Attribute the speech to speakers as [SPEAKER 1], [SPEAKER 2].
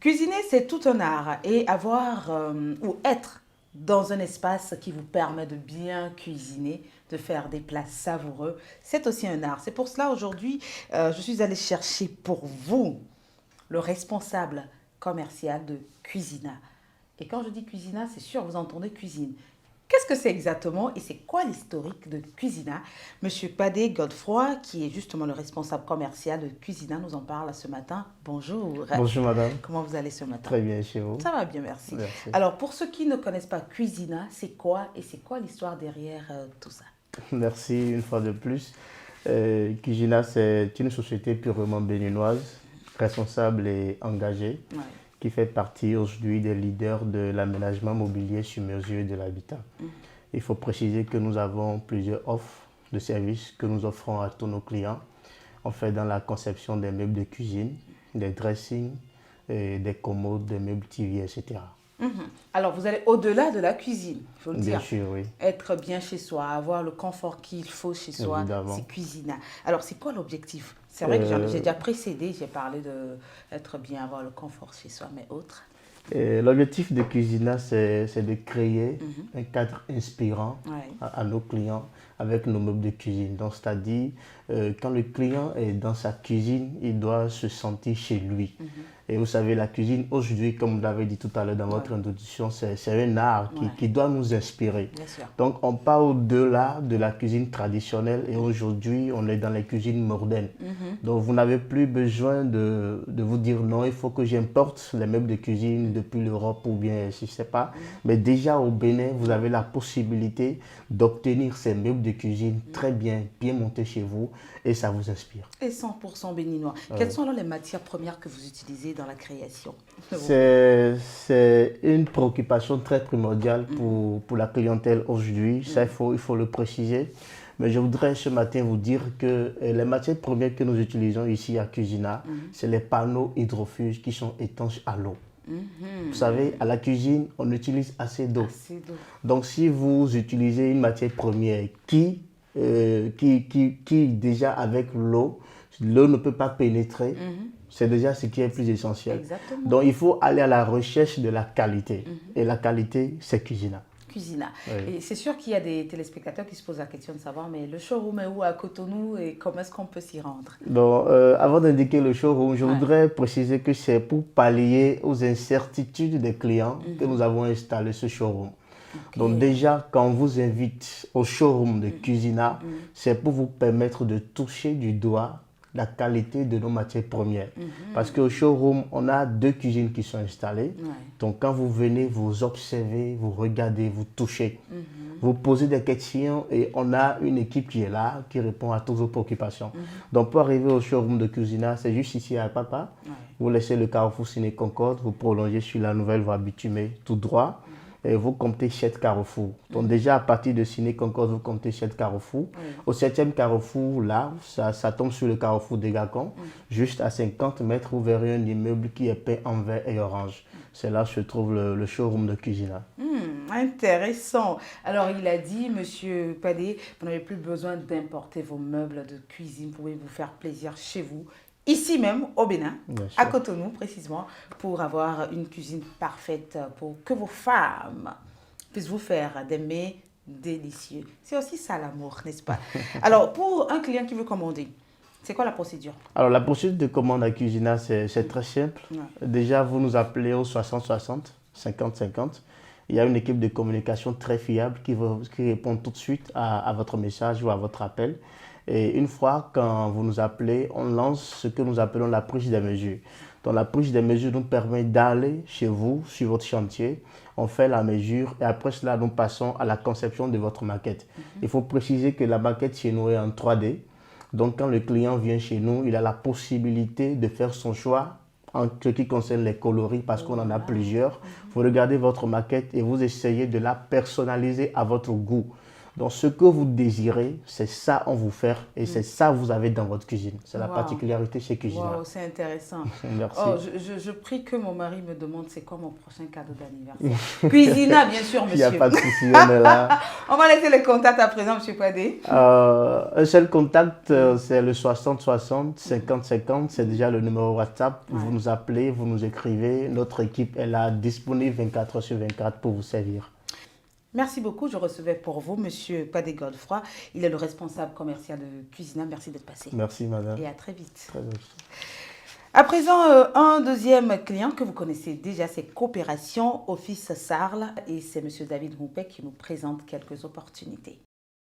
[SPEAKER 1] Cuisiner, c'est tout un art et avoir ou être dans un espace qui vous permet de bien cuisiner, de faire des plats savoureux, c'est aussi un art. C'est pour cela aujourd'hui, je suis allée chercher pour vous le responsable commercial de Cuisina. Et quand je dis Cuisina, c'est sûr, vous entendez cuisine. Qu'est-ce que c'est exactement et c'est quoi l'historique de Cuisina? Monsieur Padé Godefroy, qui est justement le responsable commercial de Cuisina, nous en parle ce matin. Bonjour.
[SPEAKER 2] Bonjour madame,
[SPEAKER 1] Comment vous allez ce matin?
[SPEAKER 2] très bien chez vous.
[SPEAKER 1] Ça va bien, merci.
[SPEAKER 2] Merci.
[SPEAKER 1] Alors, pour ceux qui ne connaissent pas Cuisina, c'est quoi et c'est quoi l'histoire derrière tout ça?
[SPEAKER 2] Merci une fois de plus. Kijina, c'est une société purement béninoise, responsable et engagée,
[SPEAKER 1] Ouais.
[SPEAKER 2] qui fait partie aujourd'hui des leaders de l'aménagement mobilier sur mesure de l'habitat. Il faut préciser que nous avons plusieurs offres de services que nous offrons à tous nos clients. On fait dans la conception des meubles de cuisine, des dressings, des commodes, des meubles TV, etc.
[SPEAKER 1] Mhm. Alors, vous allez au-delà de la cuisine, il faut le
[SPEAKER 2] Bien
[SPEAKER 1] dire.
[SPEAKER 2] sûr, oui,
[SPEAKER 1] Être bien chez soi, avoir le confort qu'il faut chez soi,
[SPEAKER 2] évidemment.
[SPEAKER 1] c'est Cuisina. Alors, c'est quoi l'objectif? C'est vrai que j'ai
[SPEAKER 2] Euh,
[SPEAKER 1] déjà précédé, j'ai parlé de être bien, avoir le confort chez soi, mais autre.
[SPEAKER 2] Et l'objectif de Cuisina, c'est de créer
[SPEAKER 1] Mhm.
[SPEAKER 2] un cadre inspirant
[SPEAKER 1] Ouais.
[SPEAKER 2] à nos clients avec nos meubles de cuisine. Donc, c'est-à-dire, quand le client est dans sa cuisine, il doit se sentir chez lui.
[SPEAKER 1] Mhm.
[SPEAKER 2] Et vous savez, la cuisine, aujourd'hui, comme vous l'avez dit tout à l'heure dans votre
[SPEAKER 1] Ouais.
[SPEAKER 2] introduction, c'est un art
[SPEAKER 1] Ouais.
[SPEAKER 2] qui doit nous inspirer.
[SPEAKER 1] Bien sûr.
[SPEAKER 2] Donc, on part au-delà de la cuisine traditionnelle et aujourd'hui, on est dans les cuisines modernes.
[SPEAKER 1] Mhm.
[SPEAKER 2] Donc, vous n'avez plus besoin de vous dire non, il faut que j'importe les meubles de cuisine depuis l'Europe ou bien, je ne sais pas. Mais déjà au Bénin, vous avez la possibilité d'obtenir ces meubles de cuisine très bien, bien montés chez vous et ça vous inspire.
[SPEAKER 1] Et 100% béninois. Quelles sont alors les matières premières que vous utilisez dans la création de vos meubles?
[SPEAKER 2] C'est une préoccupation très primordiale pour la clientèle aujourd'hui. Ça, il faut le préciser. Mais je voudrais ce matin vous dire que les matières premières que nous utilisons ici à Cuisina, c'est les panneaux hydrofuges qui sont étanches à l'eau. Vous savez, à la cuisine, on utilise assez d'eau.
[SPEAKER 1] Assez d'eau.
[SPEAKER 2] Donc, si vous utilisez une matière première qui déjà avec l'eau, l'eau ne peut pas pénétrer, c'est déjà ce qui est plus essentiel.
[SPEAKER 1] Exactement.
[SPEAKER 2] Donc, il faut aller à la recherche de la qualité. Et la qualité, c'est Cuisina.
[SPEAKER 1] Cuisina.
[SPEAKER 2] Oui.
[SPEAKER 1] Et c'est sûr qu'il y a des téléspectateurs qui se posent la question de savoir, mais le showroom est où à Cotonou et comment est-ce qu'on peut s'y rendre?
[SPEAKER 2] Donc, avant d'indiquer le showroom, je
[SPEAKER 1] Ouais.
[SPEAKER 2] voudrais préciser que c'est pour pallier aux incertitudes des clients que nous avons installé ce showroom.
[SPEAKER 1] Ok.
[SPEAKER 2] Donc déjà, quand on vous invite au showroom de Cuisina, c'est pour vous permettre de toucher du doigt la qualité de nos matières premières. Parce qu'au showroom, on a deux cuisines qui sont installées.
[SPEAKER 1] Ouais.
[SPEAKER 2] Donc quand vous venez, vous observez, vous regardez, vous touchez. Vous posez des questions et on a une équipe qui est là, qui répond à toutes vos préoccupations. Donc pour arriver au showroom de Cuisina, c'est juste ici à Papa.
[SPEAKER 1] Ouais.
[SPEAKER 2] Vous laissez le carrefour Ciné Concorde, vous prolongez sur la nouvelle voie bitumée tout droit et vous comptez 7 carrefours. Donc déjà à partir de Ciné Concorde, vous comptez 7 carrefours.
[SPEAKER 1] Oui.
[SPEAKER 2] Au 7e carrefour, là, ça tombe sur le carrefour des Gacons. Juste à 50 mètres, vous verrez un immeuble qui est peint en vert et orange. C'est là que se trouve le showroom de Cuisina.
[SPEAKER 1] Intéressant. Alors, il a dit, Monsieur Padé, vous n'avez plus besoin d'importer vos meubles de cuisine. Vous pouvez vous faire plaisir chez vous, ici même, au Bénin,
[SPEAKER 2] Bien
[SPEAKER 1] à
[SPEAKER 2] sûr.
[SPEAKER 1] Cotonou précisément, pour avoir une cuisine parfaite, pour que vos femmes puissent vous faire des mets délicieux. C'est aussi ça l'amour, n'est-ce pas? Alors, pour un client qui veut commander, c'est quoi la procédure?
[SPEAKER 2] Alors la procédure de commande à Cuisina, c'est très simple.
[SPEAKER 1] Ouais.
[SPEAKER 2] Déjà, vous nous appelez au 60 60, 50 50. Il y a une équipe de communication très fiable qui répond tout de suite à votre message ou à votre appel. Et une fois quand vous nous appelez, on lance ce que nous appelons la prise des mesures. Donc la prise des mesures nous permet d'aller chez vous, sur votre chantier, on fait la mesure et après cela, nous passons à la conception de votre maquette. Il faut préciser que la maquette chez nous est en 3D. Donc quand le client vient chez nous, il a la possibilité de faire son choix en ce qui concerne les coloris parce qu'on en a plusieurs. Vous regardez votre maquette et vous essayez de la personnaliser à votre goût. Donc, ce que vous désirez, c'est ça on vous fait et c'est ça vous avez dans votre cuisine. C'est la
[SPEAKER 1] Wow.
[SPEAKER 2] particularité chez Cuisina.
[SPEAKER 1] Wow, c'est intéressant.
[SPEAKER 2] Merci.
[SPEAKER 1] Oh, je prie que mon mari me demande c'est quoi mon prochain cadeau d'anniversaire. Cuisina, bien sûr,
[SPEAKER 2] Il n'y a
[SPEAKER 1] monsieur.
[SPEAKER 2] pas de souci, on est là.
[SPEAKER 1] On va laisser les contacts à présent, monsieur Padé.
[SPEAKER 2] Un seul contact, c'est le 60 60 50 50. C'est déjà le numéro WhatsApp.
[SPEAKER 1] Ouais.
[SPEAKER 2] Vous nous appelez, vous nous écrivez. Notre équipe est là, disponible 24 heures sur 24 pour vous servir.
[SPEAKER 1] Merci beaucoup. Je recevais pour vous monsieur Padé Godefroy. Il est le responsable commercial de Cuisina. Merci d'être passé.
[SPEAKER 2] Merci, madame.
[SPEAKER 1] Et à très vite.
[SPEAKER 2] Très bien.
[SPEAKER 1] À présent, un deuxième client que vous connaissez déjà, c'est Coopération Office Sarl. Et c'est monsieur David Moupet qui nous présente quelques opportunités.